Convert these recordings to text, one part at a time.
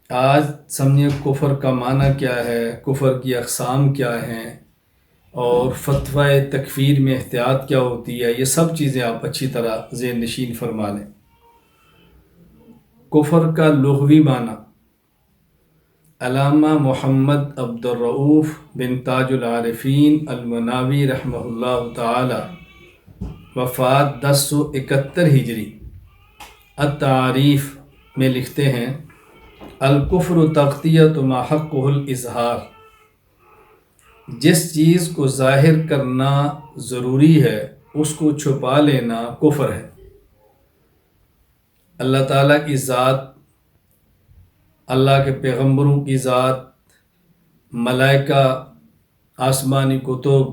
آج سمجھیں کفر کا معنی کیا ہے، کفر کی اقسام کیا ہیں، اور فتویٰ تکفیر میں احتیاط کیا ہوتی ہے، یہ سب چیزیں آپ اچھی طرح ذہن نشین فرما لیں۔ کفر کا لغوی معنی علامہ محمد عبد الرؤف بن تاج العارفین المناوی رحمہ اللہ تعالی، وفات 1071 ہجری، التعاریف میں لکھتے ہیں: الکفر تغطیۃ ما حقہ الاظہار، جس چیز کو ظاہر کرنا ضروری ہے اس کو چھپا لینا کفر ہے۔ اللہ تعالیٰ کی ذات، اللہ کے پیغمبروں کی ذات، ملائکہ، آسمانی کتب،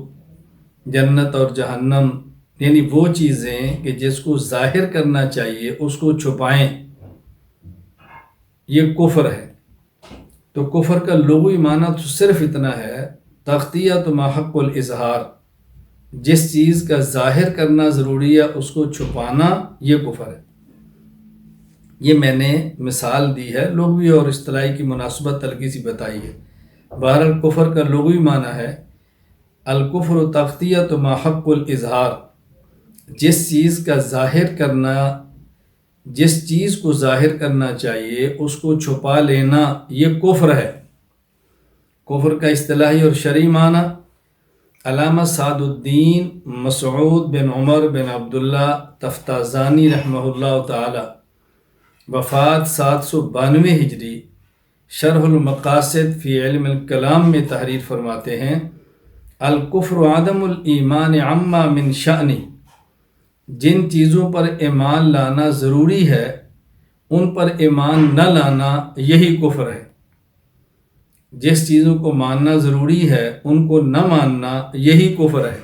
جنت اور جہنم، یعنی وہ چیزیں کہ جس کو ظاہر کرنا چاہیے اس کو چھپائیں، یہ کفر ہے۔ تو کفر کا لغوی معنی تو صرف اتنا ہے، تغطیۃ ما حق الاظہار، جس چیز کا ظاہر کرنا ضروری ہے اس کو چھپانا، یہ کفر ہے۔ یہ میں نے مثال دی ہے، لغوی اور اصطلاحی کی مناسبت ہلکی سی بتائی ہے۔ بہرحال کفر کا لغوی معنی ہے الکفر تغطیۃ ما حق الاظہار، جس چیز کا ظاہر کرنا، جس چیز کو ظاہر کرنا چاہیے اس کو چھپا لینا، یہ کفر ہے۔ کفر کا اصطلاحی اور شرعی معنی علامہ سعد الدین مسعود بن عمر بن عبداللہ تفتازانی رحمہ اللہ تعالی، وفات 792 ہجری، شرح المقاصد فی علم الکلام میں تحریر فرماتے ہیں: الکفر عدم الایمان عما من شأنی، جن چیزوں پر ایمان لانا ضروری ہے ان پر ایمان نہ لانا، یہی کفر ہے۔ جس چیزوں کو ماننا ضروری ہے ان کو نہ ماننا، یہی کفر ہے۔